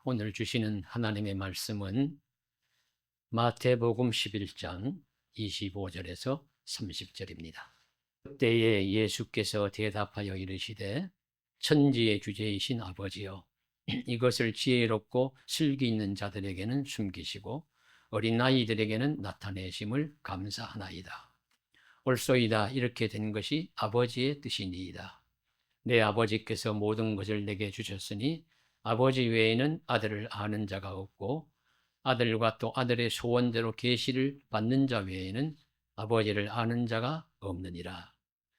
오늘 주시는 하나님의 말씀은 마태복음 11장 25절에서 30절입니다. 그때에 예수께서 대답하여 이르시되 천지의 주제이신 아버지여, 이것을 지혜롭고 슬기 있는 자들에게는 숨기시고 어린 아이들에게는 나타내심을 감사하나이다. 옳소이다. 이렇게 된 것이 아버지의 뜻이니이다. 내 아버지께서 모든 것을 내게 주셨으니 아버지 외에는 아들을 아는 자가 없고 아들과 또 아들의 소원대로 계시를 받는 자 외에는 아버지를 아는 자가 없느니라.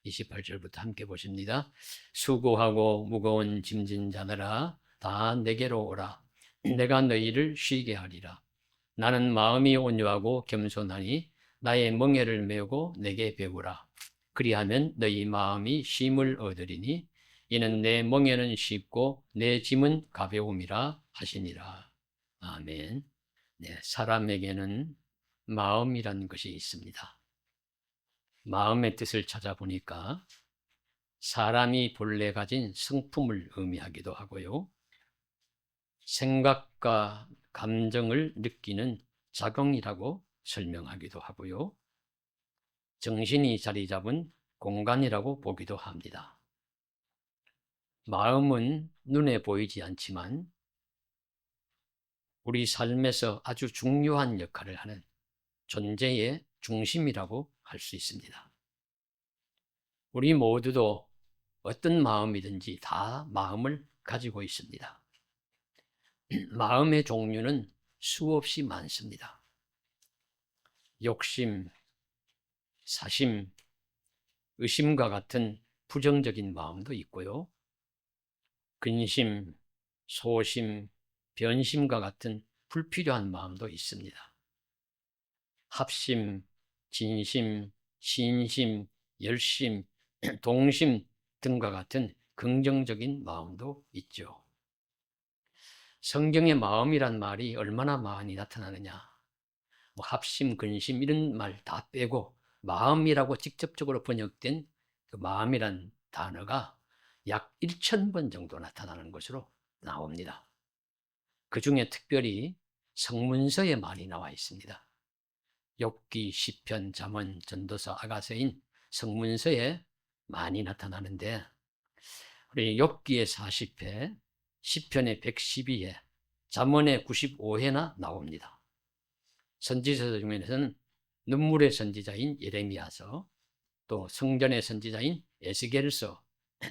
28절부터 함께 보십니다. 수고하고 무거운 짐진 자들아 다 내게로 오라. 내가 너희를 쉬게 하리라. 나는 마음이 온유하고 겸손하니 나의 멍에를 메고 내게 배우라. 그리하면 너희 마음이 쉼을 얻으리니 이는 내 멍에는 쉽고 내 짐은 가벼움이라 하시니라. 아멘. 네, 사람에게는 마음이란 것이 있습니다. 마음의 뜻을 찾아보니까 사람이 본래 가진 성품을 의미하기도 하고요. 생각과 감정을 느끼는 자궁이라고 설명하기도 하고요. 정신이 자리 잡은 공간이라고 보기도 합니다. 마음은 눈에 보이지 않지만 우리 삶에서 아주 중요한 역할을 하는 존재의 중심이라고 할 수 있습니다. 우리 모두도 어떤 마음이든지 다 마음을 가지고 있습니다. 마음의 종류는 수없이 많습니다. 욕심, 사심, 의심과 같은 부정적인 마음도 있고요. 근심, 소심, 변심과 같은 불필요한 마음도 있습니다. 합심, 진심, 신심, 열심, 동심 등과 같은 긍정적인 마음도 있죠. 성경의 마음이란 말이 얼마나 많이 나타나느냐. 합심, 근심 이런 말 다 빼고 마음이라고 직접적으로 번역된 그 마음이란 단어가 약 1000번 정도 나타나는 것으로 나옵니다. 그 중에 특별히 성문서에 많이 나와 있습니다. 욥기, 시편, 잠언, 전도서, 아가서인 성문서에 많이 나타나는데 우리 욥기의 40회, 시편의 112회, 잠언의 95회나 나옵니다. 선지서 중에서는 눈물의 선지자인 예레미야서, 또 성전의 선지자인 에스겔서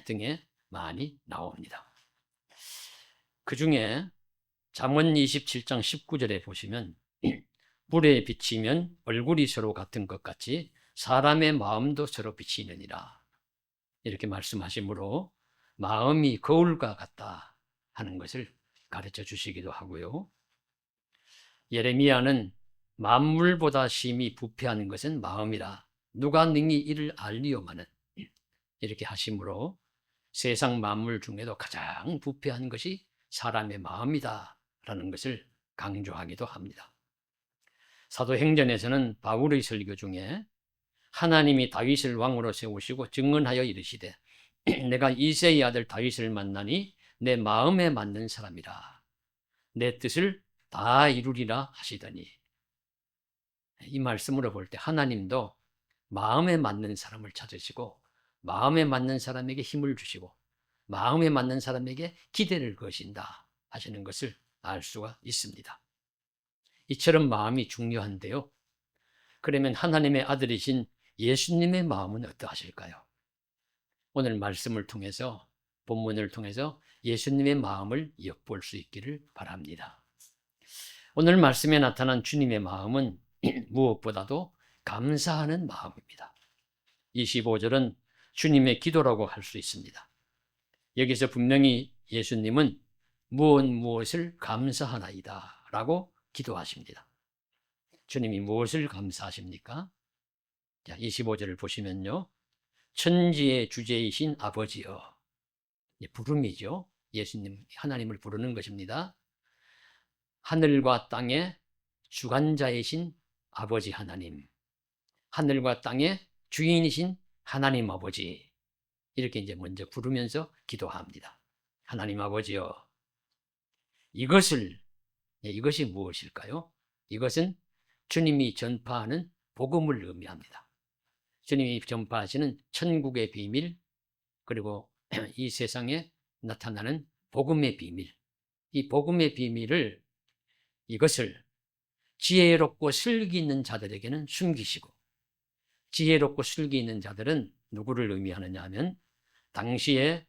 등에 많이 나옵니다. 그 중에 잠언 27장 19절에 보시면 불에 비치면 얼굴이 서로 같은 것 같이 사람의 마음도 서로 비치느니라 이렇게 말씀하시므로 마음이 거울과 같다 하는 것을 가르쳐 주시기도 하고요. 예레미야는 만물보다 심히 부패하는 것은 마음이라 누가 능히 이를 알리오마는 이렇게 하시므로 세상 만물 중에도 가장 부패한 것이 사람의 마음이다 라는 것을 강조하기도 합니다. 사도행전에서는 바울의 설교 중에 하나님이 다윗을 왕으로 세우시고 증언하여 이르시되 내가 이새의 아들 다윗을 만나니 내 마음에 맞는 사람이라 내 뜻을 다 이루리라 하시더니, 이 말씀으로 볼 때 하나님도 마음에 맞는 사람을 찾으시고 마음에 맞는 사람에게 힘을 주시고 마음에 맞는 사람에게 기대를 거신다 하시는 것을 알 수가 있습니다. 이처럼 마음이 중요한데요. 그러면 하나님의 아들이신 예수님의 마음은 어떠하실까요? 오늘 말씀을 통해서, 본문을 통해서 예수님의 마음을 엿볼 수 있기를 바랍니다. 오늘 말씀에 나타난 주님의 마음은 무엇보다도 감사하는 마음입니다. 25절은 주님의 기도라고 할 수 있습니다. 여기서 분명히 예수님은 무엇을 감사하나이다 라고 기도하십니다. 주님이 무엇을 감사하십니까? 자, 25절을 보시면요. 천지의 주제이신 아버지여. 부름이죠. 예수님, 하나님을 부르는 것입니다. 하늘과 땅의 주관자이신 아버지 하나님, 하늘과 땅의 주인이신 하나님 아버지, 이렇게 이제 먼저 부르면서 기도합니다. 하나님 아버지여, 이것이 무엇일까요? 이것은 주님이 전파하는 복음을 의미합니다. 주님이 전파하시는 천국의 비밀, 그리고 이 세상에 나타나는 복음의 비밀, 이 복음의 비밀을, 이것을 지혜롭고 슬기 있는 자들에게는 숨기시고, 지혜롭고 슬기 있는 자들은 누구를 의미하느냐 하면 당시에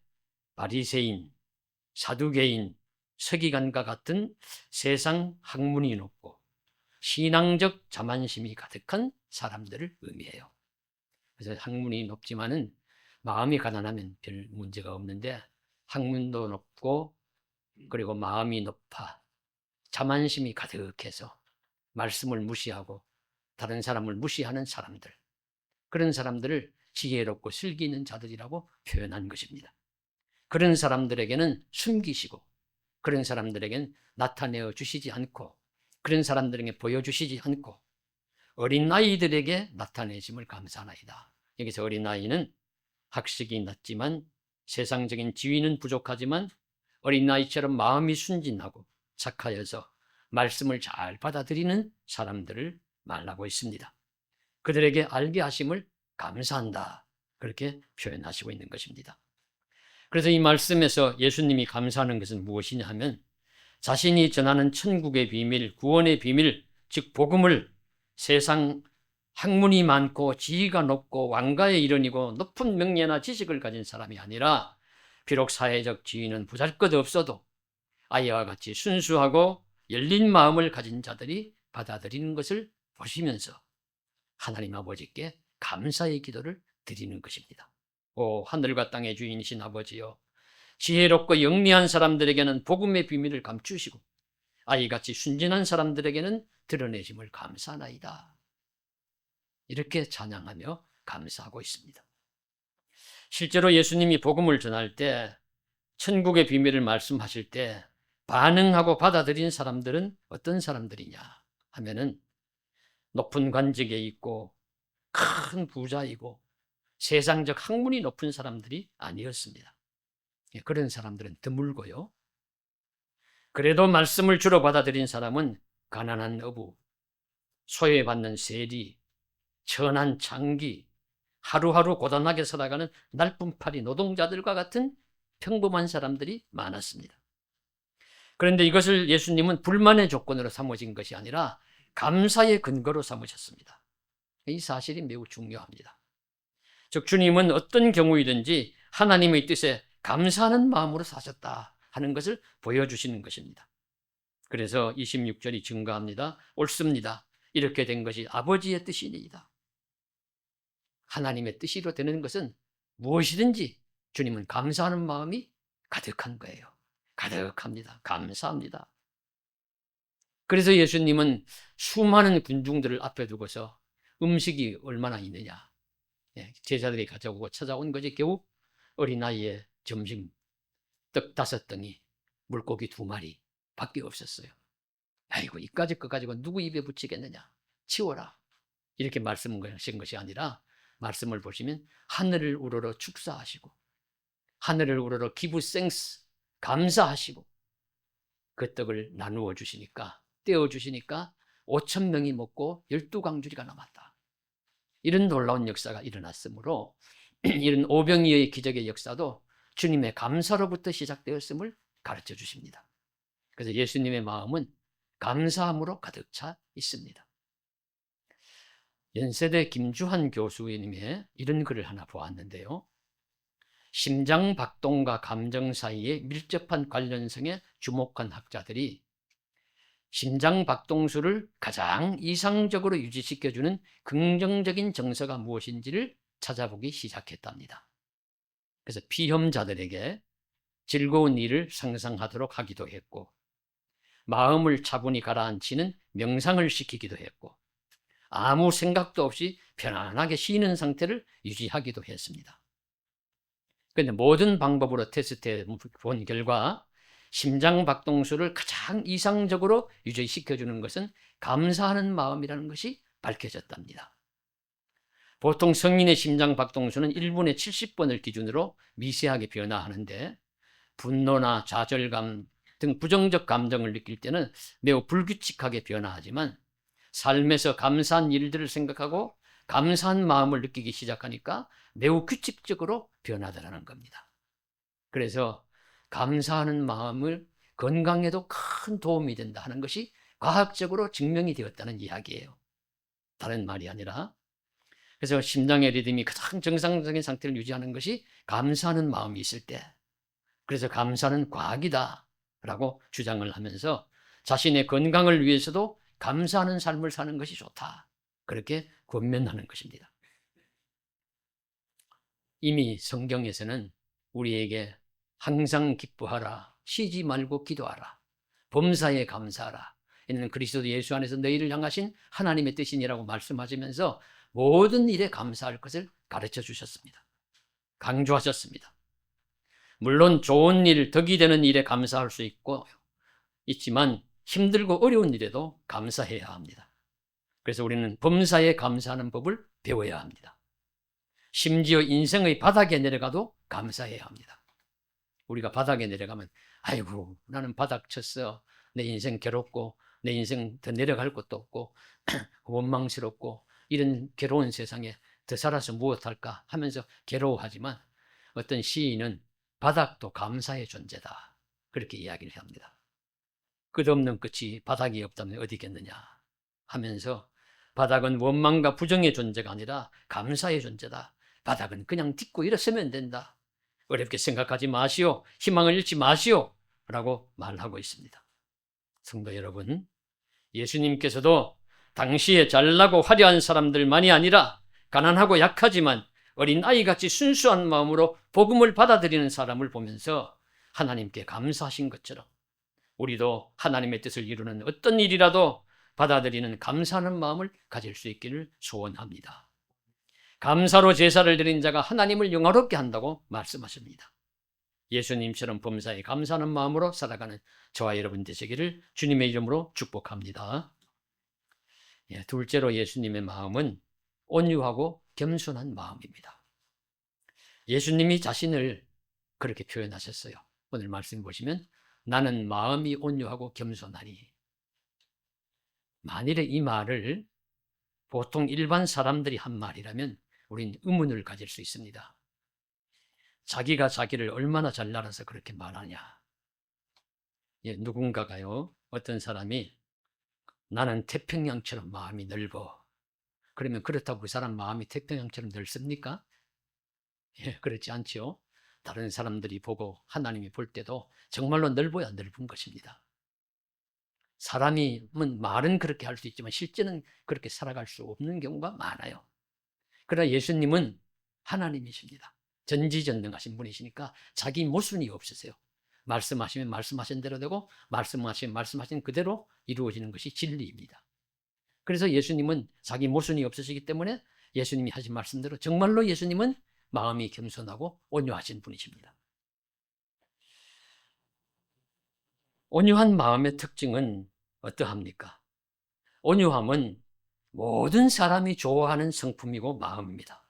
바리새인, 사두개인, 서기관과 같은 세상 학문이 높고 신앙적 자만심이 가득한 사람들을 의미해요. 그래서 학문이 높지만은 마음이 가난하면 별 문제가 없는데, 학문도 높고 그리고 마음이 높아 자만심이 가득해서 말씀을 무시하고 다른 사람을 무시하는 사람들, 그런 사람들을 지혜롭고 슬기 있는 자들이라고 표현한 것입니다. 그런 사람들에게는 숨기시고, 그런 사람들에게는 나타내어 주시지 않고, 그런 사람들에게 보여주시지 않고 어린아이들에게 나타내심을 감사하나이다. 여기서 어린아이는 학식이 낮지만, 세상적인 지위는 부족하지만 어린아이처럼 마음이 순진하고 착하여서 말씀을 잘 받아들이는 사람들을 말하고 있습니다. 그들에게 알게 하심을 감사한다, 그렇게 표현하시고 있는 것입니다. 그래서 이 말씀에서 예수님이 감사하는 것은 무엇이냐 하면, 자신이 전하는 천국의 비밀, 구원의 비밀, 즉 복음을 세상 학문이 많고 지위가 높고 왕가의 일원이고 높은 명예나 지식을 가진 사람이 아니라, 비록 사회적 지위는 보잘것없어도 아이와 같이 순수하고 열린 마음을 가진 자들이 받아들이는 것을 보시면서 하나님 아버지께 감사의 기도를 드리는 것입니다. 오 하늘과 땅의 주인이신 아버지여, 지혜롭고 영리한 사람들에게는 복음의 비밀을 감추시고 아이같이 순진한 사람들에게는 드러내심을 감사하나이다. 이렇게 찬양하며 감사하고 있습니다. 실제로 예수님이 복음을 전할 때, 천국의 비밀을 말씀하실 때 반응하고 받아들인 사람들은 어떤 사람들이냐 하면은, 높은 관직에 있고 큰 부자이고 세상적 학문이 높은 사람들이 아니었습니다. 그런 사람들은 드물고요. 그래도 말씀을 주로 받아들인 사람은 가난한 어부, 소외받는 세리, 천한 창기, 하루하루 고단하게 살아가는 날품팔이 노동자들과 같은 평범한 사람들이 많았습니다. 그런데 이것을 예수님은 불만의 조건으로 삼으신 것이 아니라 감사의 근거로 삼으셨습니다. 이 사실이 매우 중요합니다. 즉 주님은 어떤 경우이든지 하나님의 뜻에 감사하는 마음으로 사셨다 하는 것을 보여주시는 것입니다. 그래서 26절이 증거합니다. 옳습니다. 이렇게 된 것이 아버지의 뜻이니이다. 하나님의 뜻이로 되는 것은 무엇이든지 주님은 감사하는 마음이 가득한 거예요. 가득합니다. 감사합니다. 그래서 예수님은 수많은 군중들을 앞에 두고서 음식이 얼마나 있느냐, 제자들이 가져오고 찾아온 것이 겨우 어린아이의 점심 떡 5덩이, 물고기 2마리 밖에 없었어요. 아이고 이까짓 거 가지고 누구 입에 붙이겠느냐, 치워라, 이렇게 말씀하신 것이 아니라, 말씀을 보시면 하늘을 우러러 축사하시고 하늘을 우러러 기부 생스, 감사하시고 그 떡을 나누어 주시니까, 떼어 주시니까 5,000명이 먹고 12광주리가 남았다. 이런 놀라운 역사가 일어났으므로 이런 오병이어의 기적의 역사도 주님의 감사로부터 시작되었음을 가르쳐 주십니다. 그래서 예수님의 마음은 감사함으로 가득 차 있습니다. 연세대 김주한 교수님의 이런 글을 하나 보았는데요. 심장박동과 감정 사이에 밀접한 관련성에 주목한 학자들이 심장박동수를 가장 이상적으로 유지시켜주는 긍정적인 정서가 무엇인지를 찾아보기 시작했답니다. 그래서 피험자들에게 즐거운 일을 상상하도록 하기도 했고, 마음을 차분히 가라앉히는 명상을 시키기도 했고, 아무 생각도 없이 편안하게 쉬는 상태를 유지하기도 했습니다. 그런데 모든 방법으로 테스트해 본 결과 심장박동수를 가장 이상적으로 유지시켜주는 것은 감사하는 마음이라는 것이 밝혀졌답니다. 보통 성인의 심장박동수는 1분에 70번을 기준으로 미세하게 변화하는데, 분노나 좌절감, 등 부정적 감정을 느낄 때는 매우 불규칙하게 변화하지만 삶에서 감사한 일들을 생각하고 감사한 마음을 느끼기 시작하니까 매우 규칙적으로 변화되라는 겁니다. 그래서 감사하는 마음을 건강에도 큰 도움이 된다 하는 것이 과학적으로 증명이 되었다는 이야기예요. 다른 말이 아니라. 그래서 심장의 리듬이 가장 정상적인 상태를 유지하는 것이 감사하는 마음이 있을 때, 그래서 감사는 과학이다 라고 주장을 하면서 자신의 건강을 위해서도 감사하는 삶을 사는 것이 좋다, 그렇게 권면하는 것입니다. 이미 성경에서는 우리에게 항상 기뻐하라, 쉬지 말고 기도하라, 범사에 감사하라, 이는 그리스도 예수 안에서 너희를 향하신 하나님의 뜻이니라고 말씀하시면서 모든 일에 감사할 것을 가르쳐 주셨습니다. 강조하셨습니다. 물론 좋은 일, 덕이 되는 일에 감사할 수 있지만 힘들고 어려운 일에도 감사해야 합니다. 그래서 우리는 범사에 감사하는 법을 배워야 합니다. 심지어 인생의 바닥에 내려가도 감사해야 합니다. 우리가 바닥에 내려가면 아이고 나는 바닥 쳤어, 내 인생 괴롭고 내 인생 더 내려갈 것도 없고 원망스럽고 이런 괴로운 세상에 더 살아서 무엇할까 하면서 괴로워하지만 어떤 시인은 바닥도 감사의 존재다, 그렇게 이야기를 합니다. 끝없는 끝이 바닥이 없다면 어디겠느냐 하면서 바닥은 원망과 부정의 존재가 아니라 감사의 존재다. 바닥은 그냥 딛고 일어서면 된다. 어렵게 생각하지 마시오. 희망을 잃지 마시오. 라고 말하고 있습니다. 성도 여러분, 예수님께서도 당시에 잘나고 화려한 사람들만이 아니라 가난하고 약하지만 어린아이같이 순수한 마음으로 복음을 받아들이는 사람을 보면서 하나님께 감사하신 것처럼 우리도 하나님의 뜻을 이루는 어떤 일이라도 받아들이는 감사하는 마음을 가질 수 있기를 소원합니다. 감사로 제사를 드린 자가 하나님을 영화롭게 한다고 말씀하십니다. 예수님처럼 범사에 감사하는 마음으로 살아가는 저와 여러분 되시기를 주님의 이름으로 축복합니다. 둘째로 예수님의 마음은 온유하고 겸손한 마음입니다. 예수님이 자신을 그렇게 표현하셨어요. 오늘 말씀 보시면 나는 마음이 온유하고 겸손하니. 만일에 이 말을 보통 일반 사람들이 한 말이라면 우린 의문을 가질 수 있습니다. 자기가 자기를 얼마나 잘 알아서 그렇게 말하냐. 누군가가요, 어떤 사람이 나는 태평양처럼 마음이 넓어. 그러면 그렇다고 그 사람 마음이 태평양처럼 넓습니까? 그렇지 않죠. 다른 사람들이 보고 하나님이 볼 때도 정말로 넓어야 넓은 것입니다. 사람은 말은 그렇게 할 수 있지만 실제는 그렇게 살아갈 수 없는 경우가 많아요. 그러나 예수님은 하나님이십니다. 전지전능하신 분이시니까 자기 모순이 없으세요. 말씀하시면 말씀하신 대로 되고 말씀하시면 말씀하신 그대로 이루어지는 것이 진리입니다. 그래서 예수님은 자기 모순이 없으시기 때문에 예수님이 하신 말씀대로 정말로 예수님은 마음이 겸손하고 온유하신 분이십니다. 온유한 마음의 특징은 어떠합니까? 온유함은 모든 사람이 좋아하는 성품이고 마음입니다.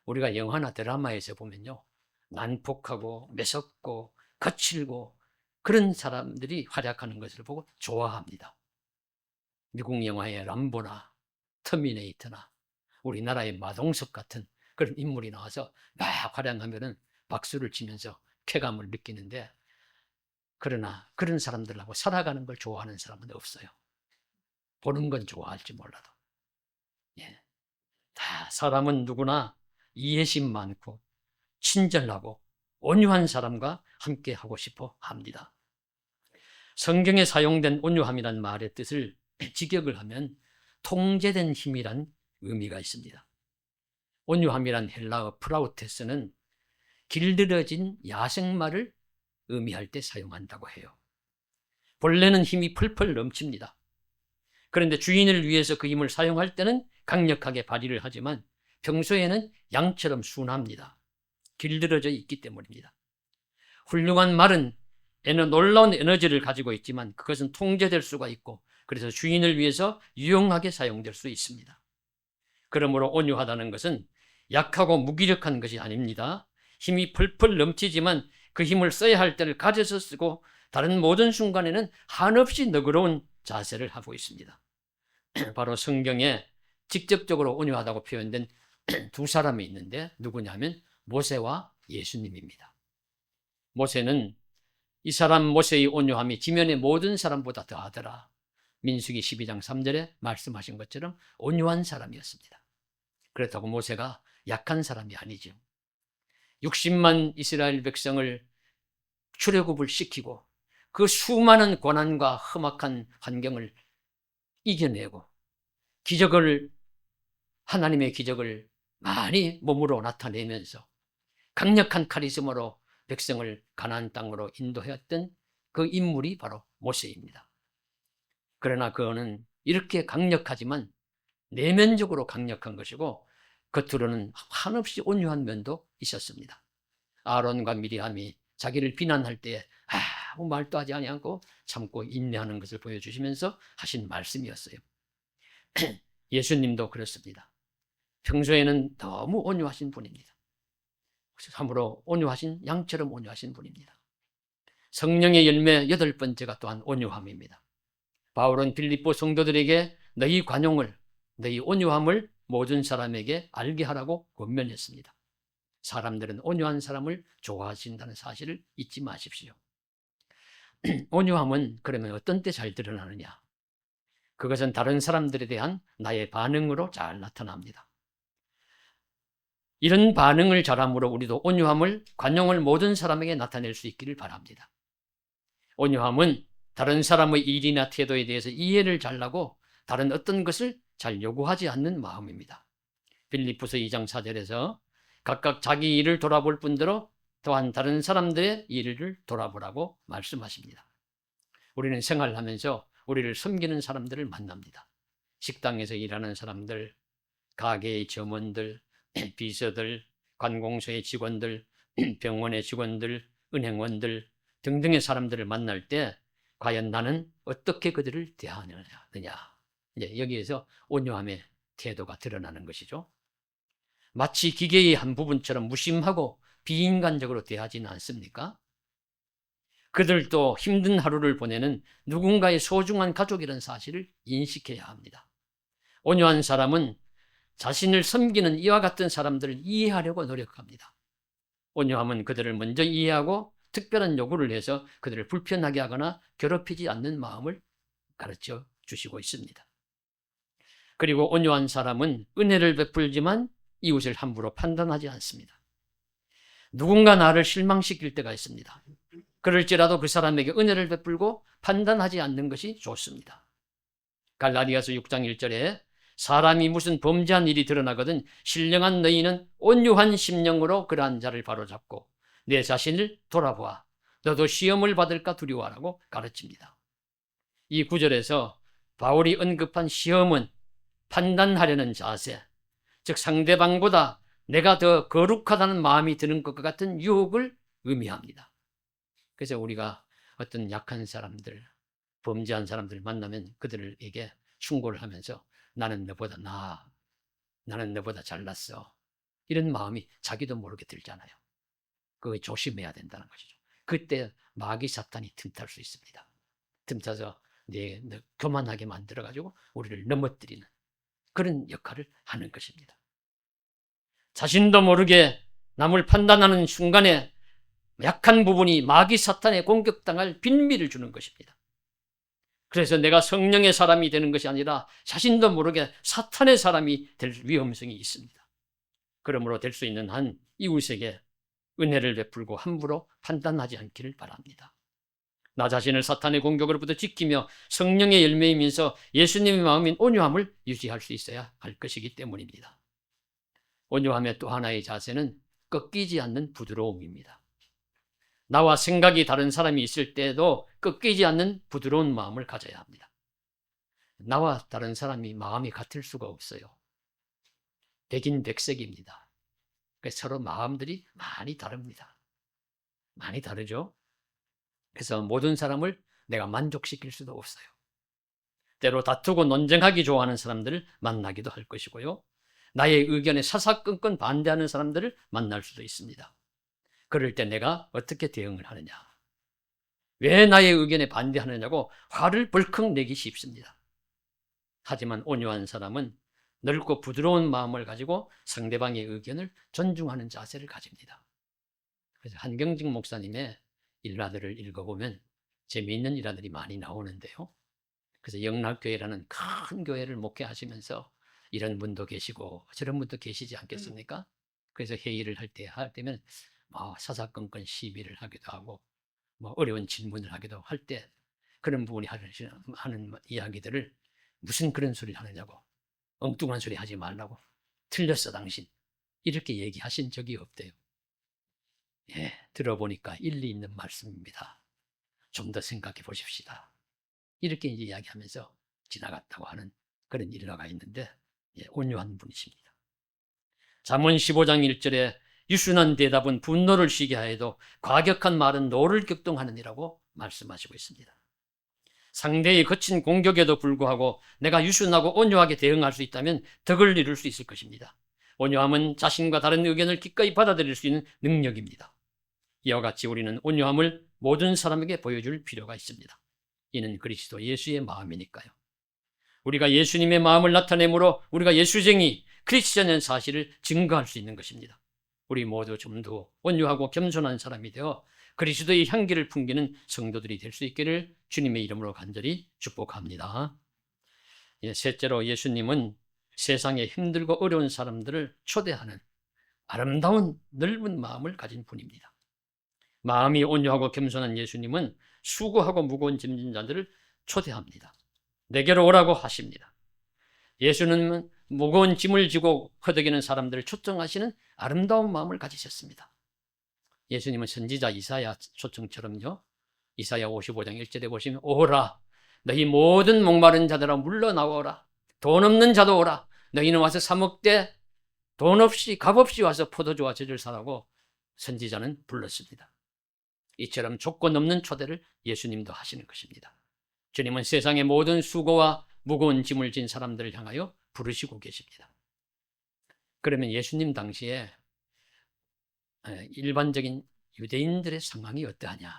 우리가 영화나 드라마에서 보면요, 난폭하고 매섭고 거칠고 그런 사람들이 활약하는 것을 보고 좋아합니다. 미국 영화의 람보나 터미네이터나 우리나라의 마동석 같은 그런 인물이 나와서 막 활약하면은 박수를 치면서 쾌감을 느끼는데, 그러나 그런 사람들하고 살아가는 걸 좋아하는 사람은 없어요. 보는 건 좋아할지 몰라도. 다 사람은 누구나 이해심 많고 친절하고 온유한 사람과 함께 하고 싶어 합니다. 성경에 사용된 온유함이란 말의 뜻을 직역을 하면 통제된 힘이란 의미가 있습니다. 온유함이란 헬라어 프라우테스는 길들여진 야생마를 의미할 때 사용한다고 해요. 본래는 힘이 펄펄 넘칩니다. 그런데 주인을 위해서 그 힘을 사용할 때는 강력하게 발휘를 하지만 평소에는 양처럼 순합니다. 길들여져 있기 때문입니다. 훌륭한 말은 놀라운 에너지를 가지고 있지만 그것은 통제될 수가 있고 그래서 주인을 위해서 유용하게 사용될 수 있습니다. 그러므로 온유하다는 것은 약하고 무기력한 것이 아닙니다. 힘이 펄펄 넘치지만 그 힘을 써야 할 때를 가져서 쓰고 다른 모든 순간에는 한없이 너그러운 자세를 하고 있습니다. 바로 성경에 직접적으로 온유하다고 표현된 두 사람이 있는데 누구냐면 모세와 예수님입니다. 모세는 이 사람 모세의 온유함이 지면의 모든 사람보다 더하더라. 민수기 12장 3절에 말씀하신 것처럼 온유한 사람이었습니다. 그렇다고 모세가 약한 사람이 아니죠. 60만 이스라엘 백성을 출애굽을 시키고 그 수많은 고난과 험악한 환경을 이겨내고 하나님의 기적을 많이 몸으로 나타내면서 강력한 카리스마로 백성을 가나안 땅으로 인도했던 그 인물이 바로 모세입니다. 그러나 그는 이렇게 강력하지만 내면적으로 강력한 것이고 겉으로는 한없이 온유한 면도 있었습니다. 아론과 미리암이 자기를 비난할 때 아무 말도 하지 않고 참고 인내하는 것을 보여주시면서 하신 말씀이었어요. 예수님도 그렇습니다. 평소에는 너무 온유하신 분입니다. 참으로 온유하신 양처럼 온유하신 분입니다. 성령의 열매 8번째가 또한 온유함입니다. 바울은 빌립보 성도들에게 너희 관용을, 너희 온유함을 모든 사람에게 알게 하라고 권면했습니다. 사람들은 온유한 사람을 좋아하신다는 사실을 잊지 마십시오. 온유함은 그러면 어떤 때 잘 드러나느냐? 그것은 다른 사람들에 대한 나의 반응으로 잘 나타납니다. 이런 반응을 잘함으로 우리도 온유함을, 관용을 모든 사람에게 나타낼 수 있기를 바랍니다. 온유함은 다른 사람의 일이나 태도에 대해서 이해를 잘하고 다른 어떤 것을 잘 요구하지 않는 마음입니다. 빌립보서 2장 4절에서 각각 자기 일을 돌아볼 뿐더러 또한 다른 사람들의 일을 돌아보라고 말씀하십니다. 우리는 생활하면서 우리를 섬기는 사람들을 만납니다. 식당에서 일하는 사람들, 가게의 점원들, 비서들, 관공서의 직원들, 병원의 직원들, 은행원들 등등의 사람들을 만날 때 과연 나는 어떻게 그들을 대하느냐. 이제 여기에서 온유함의 태도가 드러나는 것이죠. 마치 기계의 한 부분처럼 무심하고 비인간적으로 대하지는 않습니까? 그들도 힘든 하루를 보내는 누군가의 소중한 가족이라는 사실을 인식해야 합니다. 온유한 사람은 자신을 섬기는 이와 같은 사람들을 이해하려고 노력합니다. 온유함은 그들을 먼저 이해하고 특별한 요구를 해서 그들을 불편하게 하거나 괴롭히지 않는 마음을 가르쳐 주시고 있습니다. 그리고 온유한 사람은 은혜를 베풀지만 이웃을 함부로 판단하지 않습니다. 누군가 나를 실망시킬 때가 있습니다. 그럴지라도 그 사람에게 은혜를 베풀고 판단하지 않는 것이 좋습니다. 갈라디아서 6장 1절에 사람이 무슨 범죄한 일이 드러나거든 신령한 너희는 온유한 심령으로 그러한 자를 바로잡고 내 자신을 돌아보아 너도 시험을 받을까 두려워하라고 가르칩니다. 이 구절에서 바울이 언급한 시험은 판단하려는 자세, 즉 상대방보다 내가 더 거룩하다는 마음이 드는 것과 같은 유혹을 의미합니다. 그래서 우리가 어떤 약한 사람들, 범죄한 사람들 만나면 그들에게 충고를 하면서 나는 너보다 나아, 나는 너보다 잘났어, 이런 마음이 자기도 모르게 들잖아요. 그거 조심해야 된다는 것이죠. 그때 마귀 사탄이 틈탈 수 있습니다. 틈타서 너 교만하게 만들어가지고 우리를 넘어뜨리는 그런 역할을 하는 것입니다. 자신도 모르게 남을 판단하는 순간에 약한 부분이 마귀 사탄에 공격당할 빌미를 주는 것입니다. 그래서 내가 성령의 사람이 되는 것이 아니라 자신도 모르게 사탄의 사람이 될 위험성이 있습니다. 그러므로 될 수 있는 한 이웃에게 은혜를 베풀고 함부로 판단하지 않기를 바랍니다. 나 자신을 사탄의 공격으로부터 지키며 성령의 열매이면서 예수님의 마음인 온유함을 유지할 수 있어야 할 것이기 때문입니다. 온유함의 또 하나의 자세는 꺾이지 않는 부드러움입니다. 나와 생각이 다른 사람이 있을 때도 꺾이지 않는 부드러운 마음을 가져야 합니다. 나와 다른 사람이 마음이 같을 수가 없어요. 백인백색입니다. 서로 마음들이 많이 다릅니다. 많이 다르죠? 그래서 모든 사람을 내가 만족시킬 수도 없어요. 때로 다투고 논쟁하기 좋아하는 사람들을 만나기도 할 것이고요. 나의 의견에 사사건건 반대하는 사람들을 만날 수도 있습니다. 그럴 때 내가 어떻게 대응을 하느냐? 왜 나의 의견에 반대하느냐고 화를 벌컥 내기 쉽습니다. 하지만 온유한 사람은 넓고 부드러운 마음을 가지고 상대방의 의견을 존중하는 자세를 가집니다. 그래서 한경직 목사님의 일화들을 읽어보면 재미있는 일화들이 많이 나오는데요. 그래서 영락교회라는 큰 교회를 목회하시면서 이런 분도 계시고 저런 분도 계시지 않겠습니까? 그래서 회의를 할 때면 사사건건 시비를 하기도 하고 어려운 질문을 하기도 할 때 그런 부분이 하는 이야기들을 무슨 그런 소리를 하느냐고, 엉뚱한 소리 하지 말라고, 틀렸어 당신, 이렇게 얘기하신 적이 없대요. 예, 들어보니까 일리 있는 말씀입니다. 좀 더 생각해 보십시다. 이렇게 이제 이야기하면서 지나갔다고 하는 그런 일화가 있는데, 예, 온유한 분이십니다. 잠언 15장 1절에 유순한 대답은 분노를 쉬게 하여도 과격한 말은 노를 격동하느니라고 말씀하시고 있습니다. 상대의 거친 공격에도 불구하고 내가 유순하고 온유하게 대응할 수 있다면 덕을 이룰 수 있을 것입니다. 온유함은 자신과 다른 의견을 기꺼이 받아들일 수 있는 능력입니다. 이와 같이 우리는 온유함을 모든 사람에게 보여줄 필요가 있습니다. 이는 그리스도 예수의 마음이니까요. 우리가 예수님의 마음을 나타내므로 우리가 예수쟁이 크리스천의 사실을 증거할 수 있는 것입니다. 우리 모두 좀 더 온유하고 겸손한 사람이 되어 그리스도의 향기를 풍기는 성도들이 될 수 있기를 주님의 이름으로 간절히 축복합니다. 셋째로, 예수님은 세상에 힘들고 어려운 사람들을 초대하는 아름다운 넓은 마음을 가진 분입니다. 마음이 온유하고 겸손한 예수님은 수고하고 무거운 짐진 자들을 초대합니다. 내게로 오라고 하십니다. 예수는 무거운 짐을 지고 허덕이는 사람들을 초청하시는 아름다운 마음을 가지셨습니다. 예수님은 선지자 이사야 초청처럼요, 이사야 55장 1절에 보시면 오라, 너희 모든 목마른 자들아 물러나오라, 돈 없는 자도 오라, 너희는 와서 사 먹되 돈 없이 값 없이 와서 포도주와 젖을 사라고 선지자는 불렀습니다. 이처럼 조건 없는 초대를 예수님도 하시는 것입니다. 주님은 세상의 모든 수고와 무거운 짐을 진 사람들을 향하여 부르시고 계십니다. 그러면 예수님 당시에 일반적인 유대인들의 상황이 어떠하냐?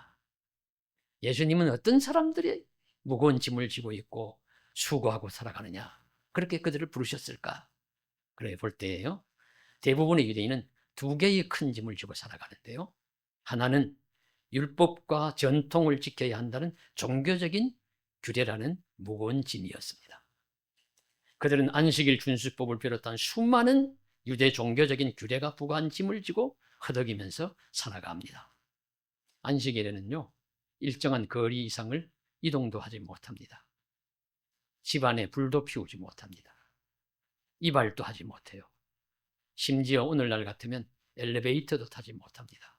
예수님은 어떤 사람들이 무거운 짐을 지고 있고 수고하고 살아가느냐? 그렇게 그들을 부르셨을까? 그래 볼 때에요, 대부분의 유대인은 두 개의 큰 짐을 지고 살아가는데요. 하나는 율법과 전통을 지켜야 한다는 종교적인 규례라는 무거운 짐이었습니다. 그들은 안식일 준수법을 비롯한 수많은 유대 종교적인 규례가 부과한 짐을 지고 허덕이면서 살아갑니다. 안식일에는요, 일정한 거리 이상을 이동도 하지 못합니다. 집안에 불도 피우지 못합니다. 이발도 하지 못해요. 심지어 오늘날 같으면 엘리베이터도 타지 못합니다.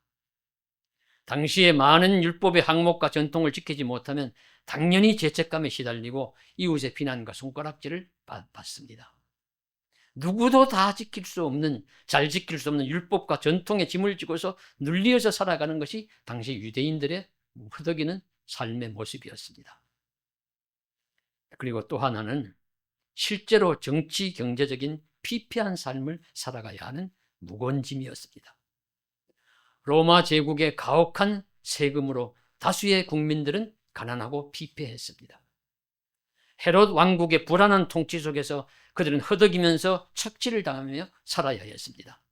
당시에 많은 율법의 항목과 전통을 지키지 못하면 당연히 죄책감에 시달리고 이웃의 비난과 손가락질을 받습니다. 누구도 다 지킬 수 없는, 잘 지킬 수 없는 율법과 전통의 짐을 지고서 눌리어서 살아가는 것이 당시 유대인들의 허덕이는 삶의 모습이었습니다. 그리고 또 하나는 실제로 정치, 경제적인 피폐한 삶을 살아가야 하는 무거운 짐이었습니다. 로마 제국의 가혹한 세금으로 다수의 국민들은 가난하고 피폐했습니다. 헤롯 왕국의 불안한 통치 속에서 그들은 허덕이면서 착취를 당하며 살아야 했습니다.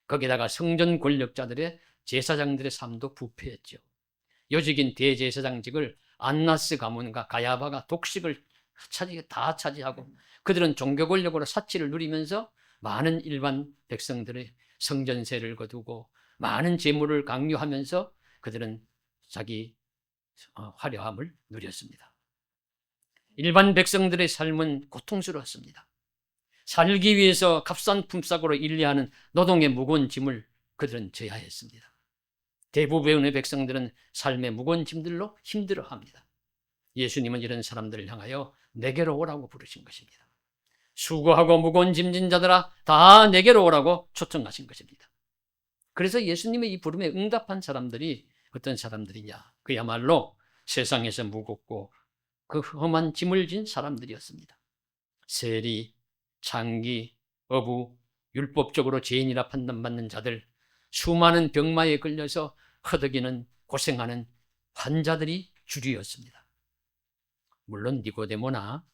거기다가 성전 권력자들의 제사장들의 삶도 부패했죠. 요직인 대제사장직을 안나스 가문과 가야바가 독식을 다 차지하고 그들은 종교 권력으로 사치를 누리면서 많은 일반 백성들의 성전세를 거두고 많은 재물을 강요하면서 그들은 자기 화려함을 누렸습니다. 일반 백성들의 삶은 고통스러웠습니다. 살기 위해서 값싼 품삯으로 일해하는 노동의 무거운 짐을 그들은 져야 했습니다. 대부분의 백성들은 삶의 무거운 짐들로 힘들어합니다. 예수님은 이런 사람들을 향하여 내게로 오라고 부르신 것입니다. 수고하고 무거운 짐진 자들아 다 내게로 오라고 초청하신 것입니다. 그래서 예수님의 이 부름에 응답한 사람들이 어떤 사람들이냐? 그야말로 세상에서 무겁고 그 험한 짐을 진 사람들이었습니다. 세리, 창기, 어부, 율법적으로 죄인이라 판단받는 자들, 수많은 병마에 걸려서 허덕이는 고생하는 환자들이 주류였습니다. 물론 니고데모나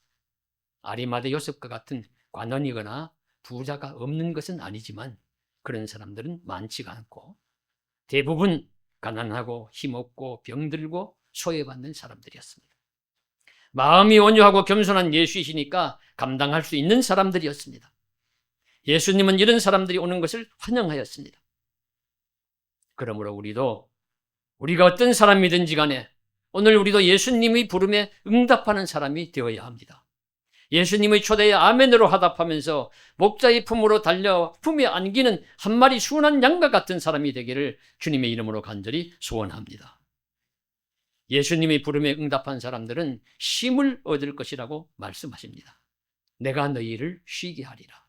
아리마대 요셉과 같은 관원이거나 부자가 없는 것은 아니지만 그런 사람들은 많지가 않고 대부분 가난하고 힘없고 병들고 소외받는 사람들이었습니다. 마음이 온유하고 겸손한 예수이시니까 감당할 수 있는 사람들이었습니다. 예수님은 이런 사람들이 오는 것을 환영하였습니다. 그러므로 우리가 어떤 사람이든지 간에 오늘 우리도 예수님의 부름에 응답하는 사람이 되어야 합니다. 예수님의 초대에 아멘으로 화답하면서 목자의 품으로 달려 품에 안기는 한 마리 순한 양과 같은 사람이 되기를 주님의 이름으로 간절히 소원합니다. 예수님의 부름에 응답한 사람들은 쉼을 얻을 것이라고 말씀하십니다. 내가 너희를 쉬게 하리라.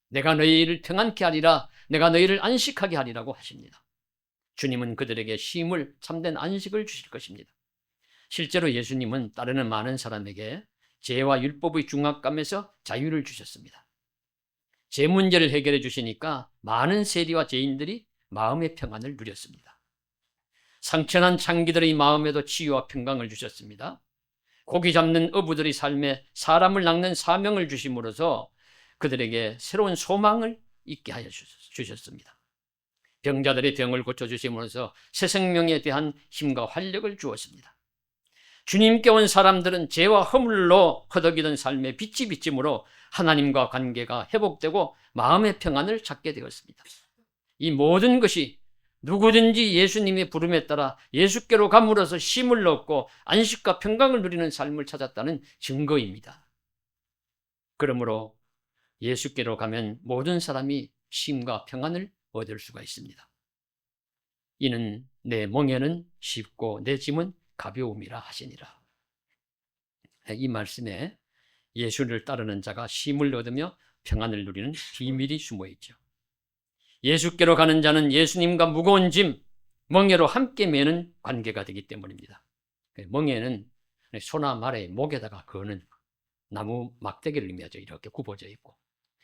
내가 너희를 평안케 하리라. 내가 너희를 안식하게 하리라고 하십니다. 주님은 그들에게 쉼을, 참된 안식을 주실 것입니다. 실제로 예수님은 따르는 많은 사람에게 죄와 율법의 중압감에서 자유를 주셨습니다. 죄 문제를 해결해 주시니까 많은 세리와 죄인들이 마음의 평안을 누렸습니다. 상처난 창기들의 마음에도 치유와 평강을 주셨습니다. 고기 잡는 어부들의 삶에 사람을 낚는 사명을 주심으로써 그들에게 새로운 소망을 있게 하여 주셨습니다. 병자들의 병을 고쳐주심으로써 새 생명에 대한 힘과 활력을 주었습니다. 주님께 온 사람들은 죄와 허물로 허덕이던 삶의 빛이 비침으로 하나님과 관계가 회복되고 마음의 평안을 찾게 되었습니다. 이 모든 것이 누구든지 예수님의 부름에 따라 예수께로 감으로써 쉼을 얻고 안식과 평강을 누리는 삶을 찾았다는 증거입니다. 그러므로 예수께로 가면 모든 사람이 쉼과 평안을 얻을 수가 있습니다. 이는 내 멍에는 쉽고 내 짐은 가벼움이라 하시니라. 이 말씀에 예수를 따르는 자가 쉼을 얻으며 평안을 누리는 비밀이 숨어 있죠. 예수께로 가는 자는 예수님과 무거운 짐, 멍에로 함께 매는 관계가 되기 때문입니다. 멍에는 소나 말의 목에다가 거는 나무 막대기를 의미하죠. 이렇게 굽어져 있고.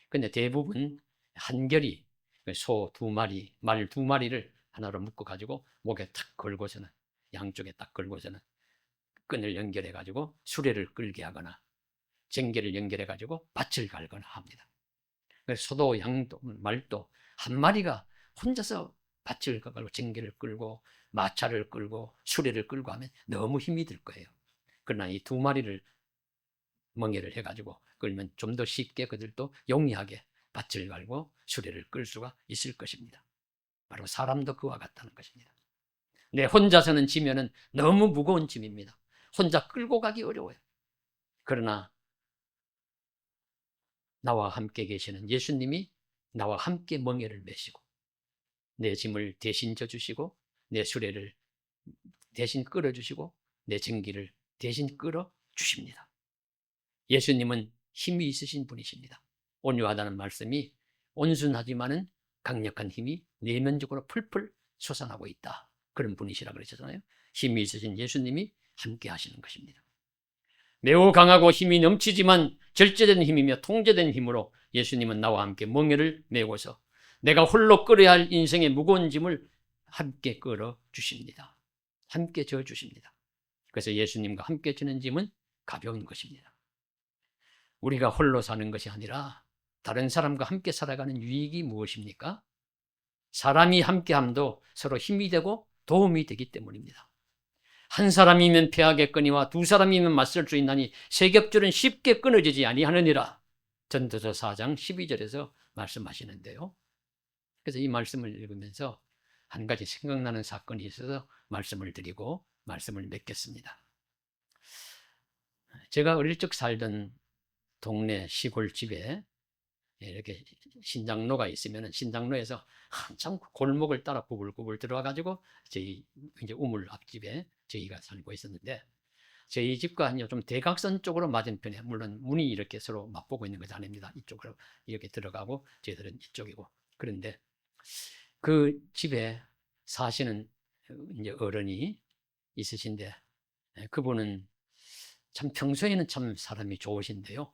근데 대부분 한결이 소 2마리, 말 2마리를 하나로 묶어가지고 목에 탁 걸고서는, 양쪽에 딱 걸고서는 끈을 연결해가지고 수레를 끌게 하거나 쟁개를 연결해가지고 밭을 갈거나 합니다. 소도 양도 말도 한 마리가 혼자서 밭을 가고 쟁개를 끌고 마차를 끌고 수레를 끌고 하면 너무 힘이 들 거예요. 그러나 이 2마리를 멍에를 해가지고 끌면 좀 더 쉽게 그들도 용이하게 밭을 갈고 수레를 끌 수가 있을 것입니다. 바로 사람도 그와 같다는 것입니다. 내 혼자서는 지면은 너무 무거운 짐입니다. 혼자 끌고 가기 어려워요. 그러나 나와 함께 계시는 예수님이 나와 함께 멍에를 메시고 내 짐을 대신 져주시고 내 수레를 대신 끌어주시고 내 증기를 대신 끌어주십니다. 예수님은 힘이 있으신 분이십니다. 온유하다는 말씀이 온순하지만은 강력한 힘이 내면적으로 풀풀 솟아나고 있다. 그런 분이시라 그러셨잖아요. 힘이 있으신 예수님이 함께 하시는 것입니다. 매우 강하고 힘이 넘치지만 절제된 힘이며 통제된 힘으로 예수님은 나와 함께 멍에를 메고서 내가 홀로 끌어야 할 인생의 무거운 짐을 함께 끌어 주십니다. 함께 져 주십니다. 그래서 예수님과 함께 지는 짐은 가벼운 것입니다. 우리가 홀로 사는 것이 아니라 다른 사람과 함께 살아가는 유익이 무엇입니까? 사람이 함께함도 서로 힘이 되고 도움이 되기 때문입니다. 한 사람이면 패하겠거니와 2사람이면 맞설 수 있나니 세 겹줄은 쉽게 끊어지지 아니하느니라. 전도서 4장 12절에서 말씀하시는데요. 그래서 이 말씀을 읽으면서 한 가지 생각나는 사건이 있어서 말씀을 드리고 말씀을 맺겠습니다. 제가 어릴 적 살던 동네 시골집에 이렇게 신장로가 있으면 신장로에서 한참 골목을 따라 구불구불 들어와가지고 저희 이제 우물 앞집에 저희가 살고 있었는데 저희 집과 좀 대각선 쪽으로 맞은편에 물론 문이 이렇게 서로 맞보고 있는 것이 아닙니다. 이쪽으로 이렇게 들어가고 저희들은 이쪽이고 그런데 그 집에 사시는 이제 어른이 있으신데 그분은 참 평소에는 참 사람이 좋으신데요.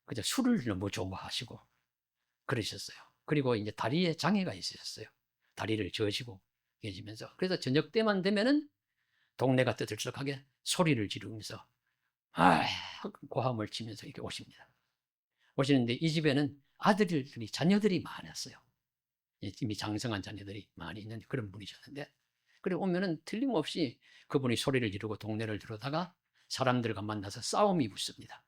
그저 술을 너무 좋아하시고 그러셨어요. 그리고 이제 다리에 장애가 있으셨어요. 다리를 저시고 계시면서 그래서 저녁 때만 되면은 동네가 떠들썩하게 소리를 지르면서 고함을 치면서 이렇게 오십니다. 오시는데 이 집에는 아들들이, 자녀들이 많았어요. 이미 장성한 자녀들이 많이 있는 그런 분이셨는데, 그래 오면은 틀림없이 그분이 소리를 지르고 동네를 들어다가 사람들과 만나서 싸움이 붙습니다.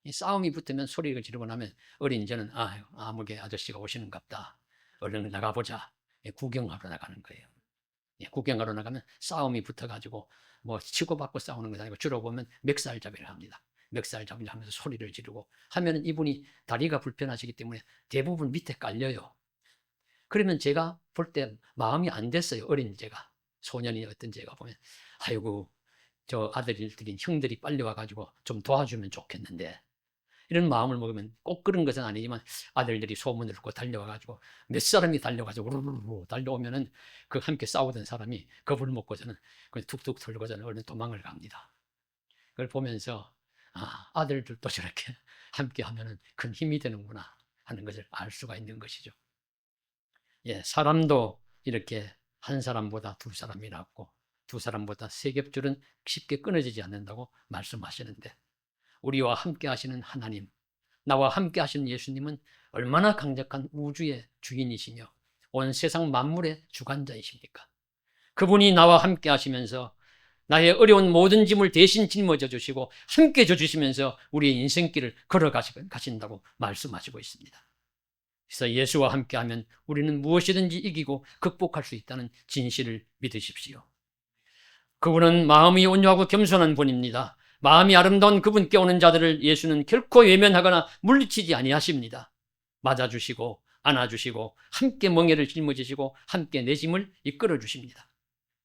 이 싸움이 붙으면 소리를 지르고 나면 어린 저는 아무개 아저씨가 오시는갑다. 얼른 나가보자. 구경하러 나가는 거예요. 구경하러 나가면 싸움이 붙어가지고 뭐 치고받고 싸우는 것이 아니고 주로 보면 멱살잡이를 합니다. 멱살잡이를 하면서 소리를 지르고 하면은 이분이 다리가 불편하시기 때문에 대부분 밑에 깔려요. 그러면 제가 볼 때 마음이 안 됐어요. 어린 제가, 소년이었던 제가 보면 아이고 저 아들들인 형들이 빨리 와가지고 좀 도와주면 좋겠는데, 이런 마음을 먹으면 꼭 그런 것은 아니지만 아들들이 소문을 듣고 달려와가지고 몇 사람이 달려가지고 우르르 달려오면은 그 함께 싸우던 사람이 겁을 먹고서는 툭툭 털고서는 얼른 도망을 갑니다. 그걸 보면서 아들들도 저렇게 함께 하면은 큰 힘이 되는구나 하는 것을 알 수가 있는 것이죠. 사람도 이렇게 한 사람보다 두 사람이 낫고 두 사람보다 세 겹줄은 쉽게 끊어지지 않는다고 말씀하시는데, 우리와 함께 하시는 하나님, 나와 함께 하시는 예수님은 얼마나 강력한 우주의 주인이시며 온 세상 만물의 주관자이십니까? 그분이 나와 함께 하시면서 나의 어려운 모든 짐을 대신 짊어져 주시고 함께 져 주시면서 우리의 인생길을 걸어가신다고 말씀하시고 있습니다. 그래서 예수와 함께하면 우리는 무엇이든지 이기고 극복할 수 있다는 진실을 믿으십시오. 그분은 마음이 온유하고 겸손한 분입니다. 마음이 아름다운 그분께 오는 자들을 예수는 결코 외면하거나 물리치지 아니하십니다. 맞아주시고 안아주시고 함께 멍에를 짊어지시고 함께 내 짐을 이끌어 주십니다.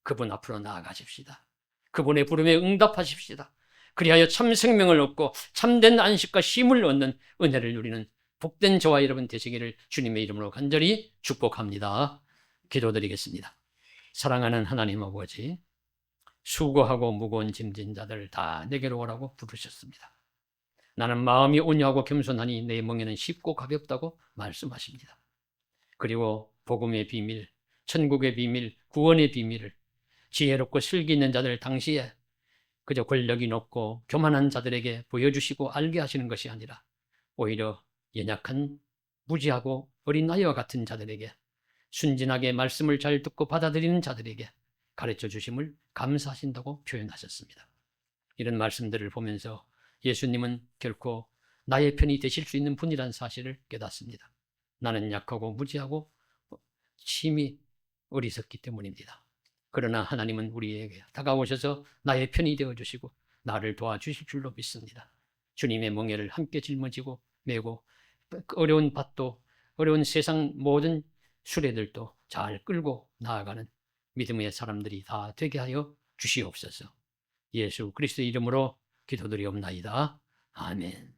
그분 앞으로 나아가십시다. 그분의 부름에 응답하십시다. 그리하여 참 생명을 얻고 참된 안식과 쉼을 얻는 은혜를 누리는 복된 저와 여러분 되시기를 주님의 이름으로 간절히 축복합니다. 기도드리겠습니다. 사랑하는 하나님 아버지, 수고하고 무거운 짐진 자들 다 내게로 오라고 부르셨습니다. 나는 마음이 온유하고 겸손하니 내 멍에는 쉽고 가볍다고 말씀하십니다. 그리고 복음의 비밀, 천국의 비밀, 구원의 비밀을 지혜롭고 슬기 있는 자들 당시에 그저 권력이 높고 교만한 자들에게 보여주시고 알게 하시는 것이 아니라 오히려 연약한 무지하고 어린아이와 같은 자들에게, 순진하게 말씀을 잘 듣고 받아들이는 자들에게 가르쳐 주심을 감사하신다고 표현하셨습니다. 이런 말씀들을 보면서 예수님은 결코 나의 편이 되실 수 있는 분이라는 사실을 깨닫습니다. 나는 약하고 무지하고 심히 어리석기 때문입니다. 그러나 하나님은 우리에게 다가오셔서 나의 편이 되어주시고 나를 도와주실 줄로 믿습니다. 주님의 멍에를 함께 짊어지고 메고 어려운 밭도, 어려운 세상 모든 수레들도 잘 끌고 나아가는 믿음의 사람들이 다 되게 하여 주시옵소서. 예수 그리스도의 이름으로 기도드리옵나이다. 아멘.